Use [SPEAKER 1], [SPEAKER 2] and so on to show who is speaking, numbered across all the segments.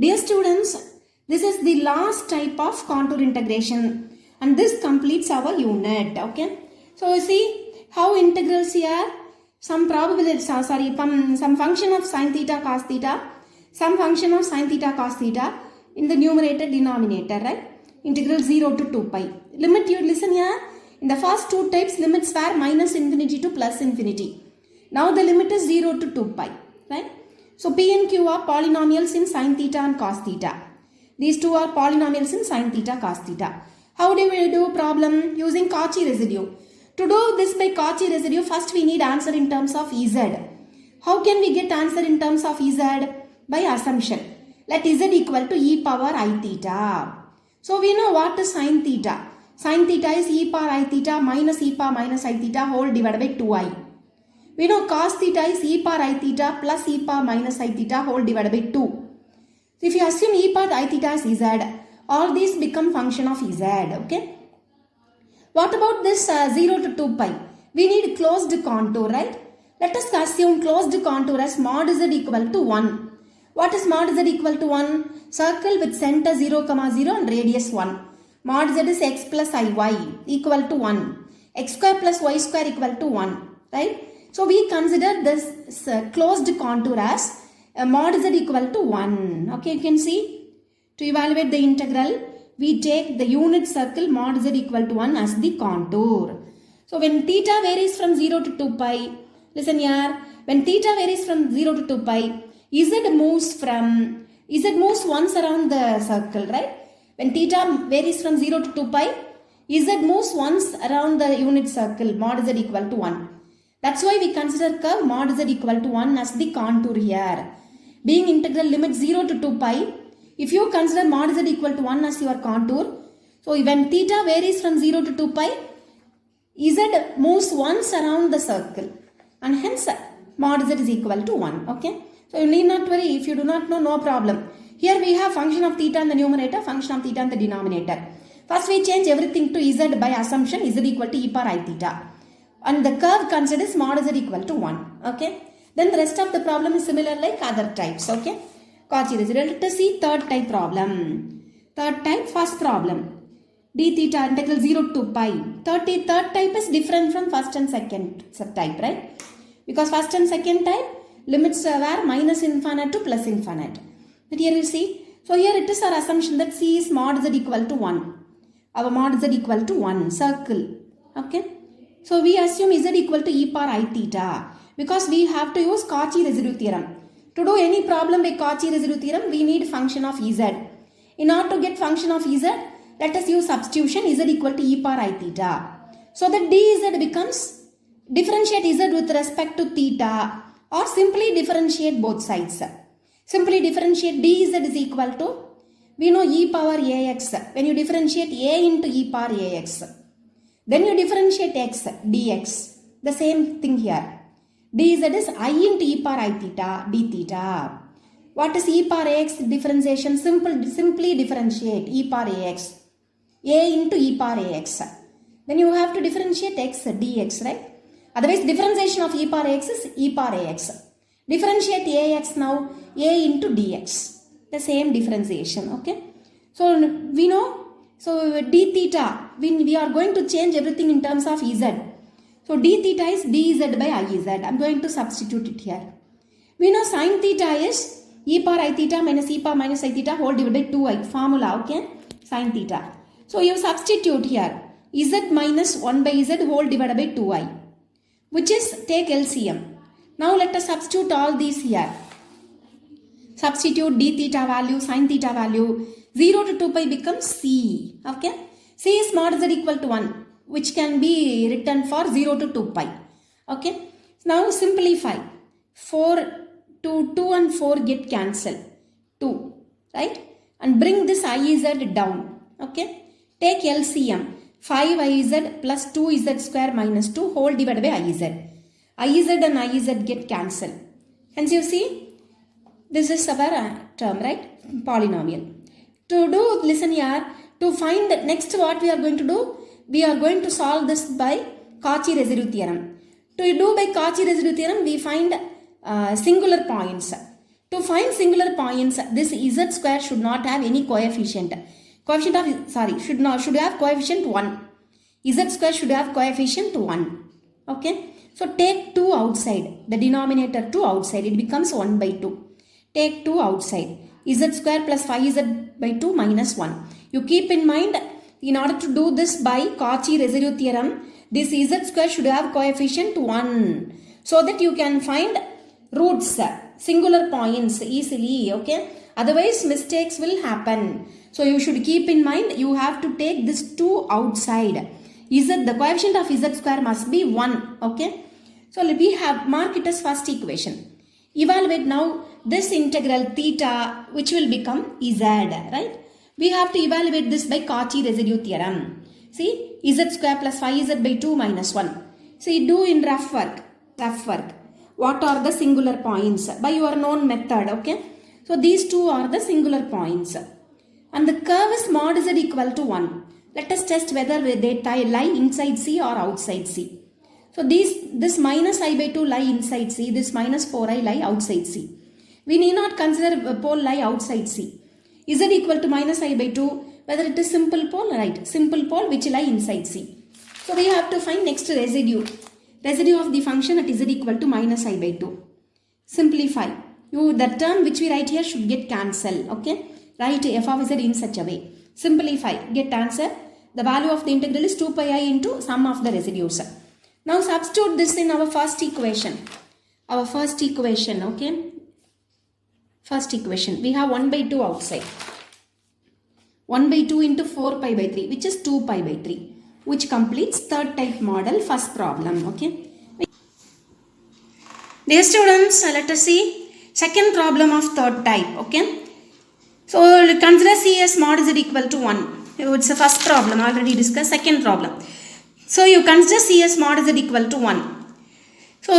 [SPEAKER 1] Dear students, this is the last type of contour integration and this completes our unit. Okay. So you see how integrals here, some probability, some function of sin theta cos theta, some function of sin theta cos theta in the numerator denominator, right? Integral 0 to 2 pi. Limit, you listen here, in the first two types limits were minus infinity to plus infinity. Now the limit is 0 to 2 pi, right? So P and Q are polynomials in sin theta and cos theta. These two are polynomials in sin theta cos theta. How do we do problem? Using Cauchy residue. To do this by Cauchy residue, first we need answer in terms of Ez. How can we get answer in terms of Ez? By assumption. Let Z equal to e power I theta. So we know what is sin theta. Sin theta is e power I theta minus e power minus I theta whole divided by 2i. We know cos theta is e power I theta plus e power minus I theta whole divided by 2. So if you assume e power I theta is Z, all these become function of Z. Okay. What about this 0 to 2 pi? We need closed contour, right? Let us assume closed contour as mod Z equal to 1. What is mod Z equal to 1? Circle with center 0, 0 and radius 1. Mod Z is x plus iy equal to 1. X square plus y square equal to 1. Right? So we consider this closed contour as mod Z equal to 1. Okay, you can see. To evaluate the integral, we take the unit circle mod Z equal to 1 as the contour. So when theta varies from 0 to 2 pi, listen here, when theta varies from 0 to 2 pi, Z moves once around the circle, right? When theta varies from 0 to 2 pi, Z moves once around the unit circle mod Z equal to 1. That's why we consider curve mod Z equal to 1 as the contour here. Being integral limit 0 to 2 pi, if you consider mod Z equal to 1 as your contour, so when theta varies from 0 to 2 pi, Z moves once around the circle and hence mod Z is equal to 1. Okay. So you need not worry, if you do not know, no problem. Here we have function of theta in the numerator, function of theta in the denominator. First we change everything to Z by assumption Z equal to e power I theta. And the curve considers mod Z equal to 1. Okay. Then the rest of the problem is similar like other types. Okay. Cauchy residue. Let us see third type problem. Third type, first problem. D theta integral 0 to 2 pi. Third type is different from first and second type, right? Because first and second type limits were minus infinite to plus infinite. But here you see. So here it is our assumption that C is mod Z equal to 1. Our mod Z equal to 1. Circle. Okay. So we assume Z equal to e power I theta. Because we have to use Cauchy residue theorem. To do any problem by Cauchy residue theorem, we need function of Ez. In order to get function of Ez, let us use substitution Z equal to e power I theta. So that dz becomes, differentiate Z with respect to theta or simply differentiate both sides. Simply differentiate dz is equal to, we know e power ax. When you differentiate a into e power ax, then you differentiate x, dx. The same thing here. Dz is I into e power I theta, d theta. What is e power ax differentiation? Simply differentiate e power ax. A into e power ax. Then you have to differentiate x, dx, right? Otherwise, differentiation of e power ax is e power ax. Differentiate ax now, a into dx. The same differentiation, okay? So, we know, so d theta, we are going to change everything in terms of Ez. So, d theta is dz by iz. I am going to substitute it here. We know sin theta is e power I theta minus e power minus I theta whole divided by 2i. Formula, okay? Sin theta. So, you substitute here. Z minus 1 by z whole divided by 2i. Which is, take LCM. Now, let us substitute all these here. Substitute d theta value, sin theta value. 0 to 2 pi becomes C. Okay? C is mod z equal to 1. Which can be written for 0 to 2 pi. Okay? Now simplify. 2 and 4 get cancelled. 2. Right? And bring this iz down. Okay? Take LCM. 5iz plus 2z square minus 2 whole divided by iz. Iz and iz get cancelled. Hence you see, this is our term, right? Polynomial. To do, listen here, to find next what we are going to do, we are going to solve this by Cauchy residue theorem. To do by Cauchy residue theorem, we find singular points. To find singular points, this z square should not have any coefficient. Should have coefficient 1. Z square should have coefficient 1. Okay. So take 2 outside. The denominator 2 outside. It becomes 1 by 2. Take 2 outside. Z square plus 5z by 2 minus 1. You keep in mind, in order to do this by Cauchy residue theorem, this z square should have coefficient 1. So that you can find roots, singular points easily. Okay. Otherwise mistakes will happen. So you should keep in mind, you have to take this 2 outside. The coefficient of z square must be 1. Okay. So we have mark it as first equation. Evaluate now this integral theta, which will become z, right? We have to evaluate this by Cauchy residue theorem. See, z square plus 5z by 2 minus 1. See, do in rough work. What are the singular points? By your known method, okay? So these two are the singular points. And the curve is mod z equal to 1. Let us test whether they lie inside C or outside C. So this minus I by 2 lie inside C, this minus 4i lie outside C. We need not consider a pole lie outside C. Z equal to minus I by 2, whether it is simple pole, right? Simple pole which lie inside C. So we have to find next residue. Residue of the function at Z equal to minus I by 2. Simplify. The term which we write here should get cancelled, okay? Write f of z in such a way. Simplify, get answer. The value of the integral is 2 pi I into sum of the residues. Now substitute this in our first equation. Okay? First equation. We have 1 by 2 outside. 1 by 2 into 4 pi by 3, which is 2 pi by 3, which completes third type model, first problem, okay? Dear students, let us see second problem of third type, okay? So consider C as mod z equal to 1. It's the first problem, already discussed. Second problem. So you consider C as mod z equal to 1. So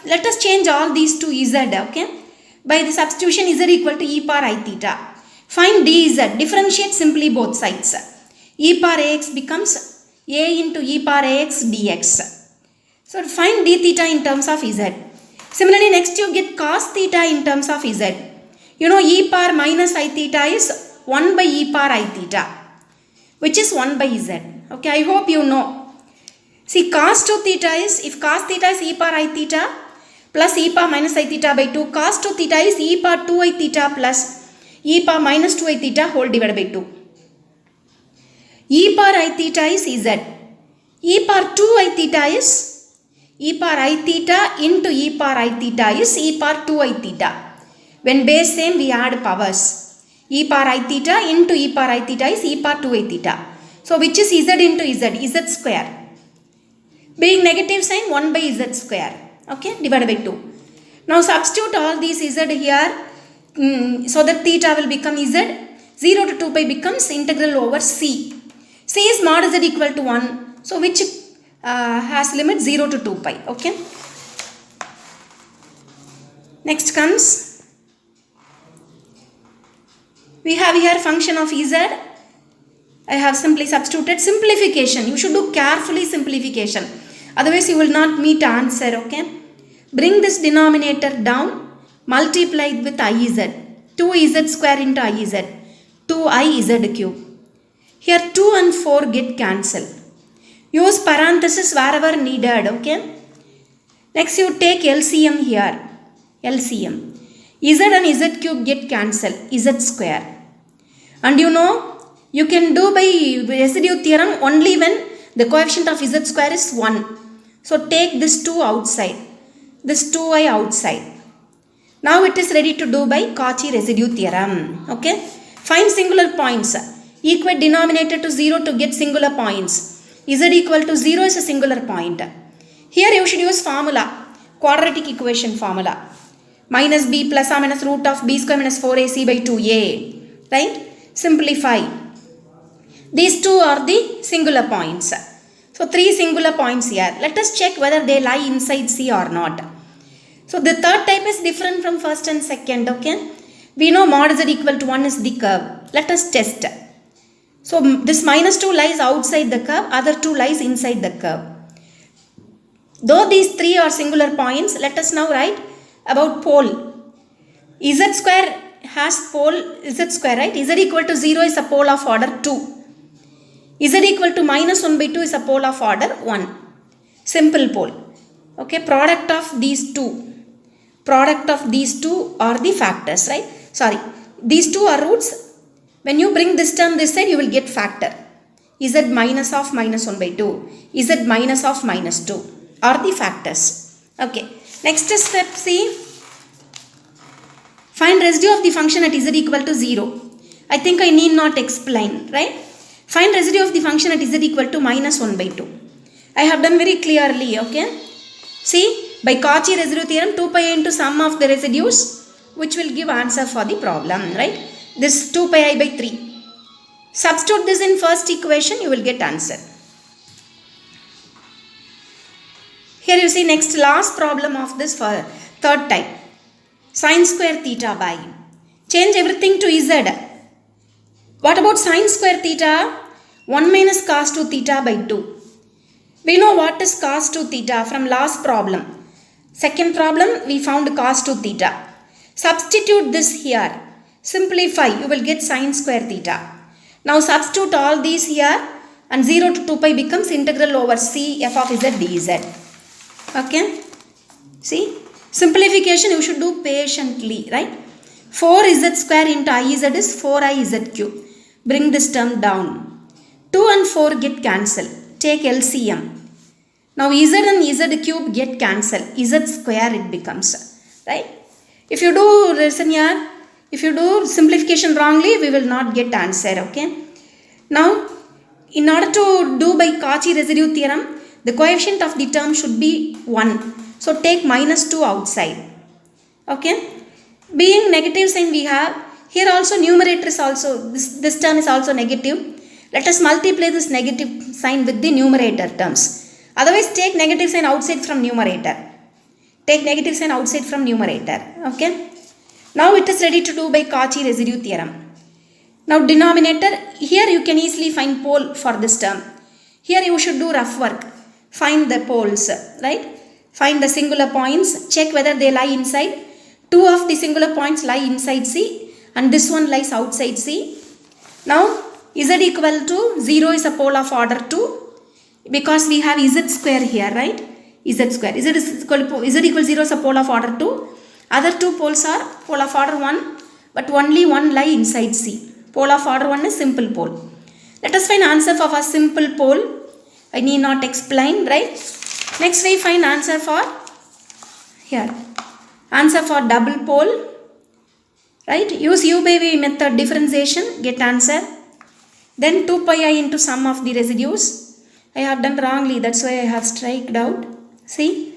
[SPEAKER 1] let us change all these to z, okay? By the substitution z equal to e power I theta. Find dz. Differentiate simply both sides. E power ax becomes a into e power ax dx. So find d theta in terms of z. Similarly, next you get cos theta in terms of z. You know, e power minus I theta is 1 by e power I theta, which is 1 by z. Okay, I hope you know. See, cos 2 theta is, if cos theta is e power I theta plus e power minus I theta by 2, cos 2 theta is e power 2 I theta plus e power minus 2 I theta whole divided by 2. E power I theta is z. E power 2 I theta is e power I theta into e power I theta is e power 2 I theta. When base same, we add powers. E power I theta into e power I theta is e power 2 I theta. So which is z into z square. Being negative sign, 1 by z square. Okay, divided by 2. Now substitute all these z here so that theta will become z. 0 to 2 pi becomes integral over c. C is mod z equal to 1. So which has limit 0 to 2 pi. Okay. Next comes, we have here function of z. I have simply substituted. Simplification. You should do carefully simplification. Otherwise you will not meet answer. Okay. Bring this denominator down. Multiply it with iz. 2z square into iz. 2iz cube. Here 2 and 4 get cancelled. Use parenthesis wherever needed. Okay. Next you take LCM here. LCM. Z and z cube get cancelled. Z square. And you know, you can do by residue theorem only when the coefficient of z square is 1. So take this 2 outside. This 2i outside. Now it is ready to do by Cauchy residue theorem. Okay. Find singular points. Equate denominator to 0 to get singular points. Z equal to 0 is a singular point. Here you should use formula. Quadratic equation formula. Minus b plus or minus root of b square minus 4ac by 2a. Right? Simplify. These two are the singular points. So 3 singular points here. Let us check whether they lie inside C or not. So the third type is different from first and second. Okay. We know mod z equal to 1 is the curve. Let us test. So this minus 2 lies outside the curve. Other 2 lies inside the curve. Though these 3 are singular points, let us now write about pole. Z square has pole Z square, right? Z equal to 0 is a pole of order 2. Z equal to minus 1 by 2 is a pole of order 1. Simple pole. Okay, product of these two are the factors, right? Sorry, these two are roots. When you bring this term this side, you will get factor. Z minus of minus 1 by 2, Z minus of minus 2 are the factors. Okay, next step, see. Find residue of the function at Z equal to 0. I think I need not explain, right? Find residue of the function at Z equal to minus 1 by 2. I have done very clearly, okay? See, by Cauchy residue theorem, 2 pi into sum of the residues, which will give answer for the problem, right? This 2 pi I by 3. Substitute this in first equation, you will get answer. Here you see next last problem of this third type. Sin square theta by. Change everything to Z. What about sin square theta? 1 minus cos 2 theta by 2. We know what is cos 2 theta from last problem. Second problem we found cos 2 theta. Substitute this here. Simplify, you will get sin square theta. Now substitute all these here and 0 to 2 pi becomes integral over C f of Z dz. Okay. See, simplification you should do patiently, right? 4z square into iz is 4iz cube. Bring this term down. 2 and 4 get cancelled. Take LCM. Now z and z cube get cancelled. Z square it becomes, right? If you do listen here, if you do simplification wrongly, we will not get answer, okay? Now, in order to do by Cauchy residue theorem, the coefficient of the term should be 1. So take minus 2 outside. Okay. Being negative sign we have, here also numerator is also, this term is also negative. Let us multiply this negative sign with the numerator terms. Otherwise take negative sign outside from numerator. Take negative sign outside from numerator. Okay. Now it is ready to do by Cauchy residue theorem. Now denominator, here you can easily find pole for this term. Here you should do rough work. Find the poles, right? Find the singular points, check whether they lie inside. 2 of the singular points lie inside C and this one lies outside C. Now Z equal to 0 is a pole of order 2 because we have Z square here, right? Z square. Z equal 0 is a pole of order 2. Other two poles are pole of order 1 but only one lie inside C. Pole of order 1 is simple pole. Let us find answer for a simple pole. I need not explain, right? Next we find answer for here. Answer for double pole, right? Use U by V method differentiation, get answer. Then 2 pi I into sum of the residues. I have done wrongly, that's why I have striked out. See?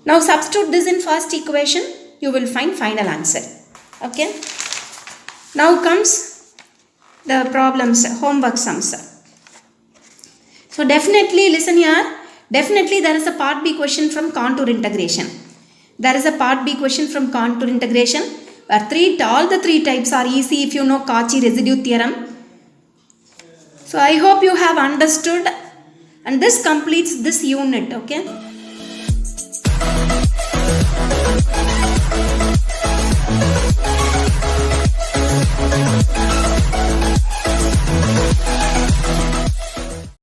[SPEAKER 1] Now substitute this in first equation, you will find final answer. Okay? Now comes the problems, homework sums. So definitely listen here. Definitely there is a part B question from contour integration. There is a part B question from contour integration where all the three types are easy if you know Cauchy residue theorem. So I hope you have understood and this completes this unit, okay.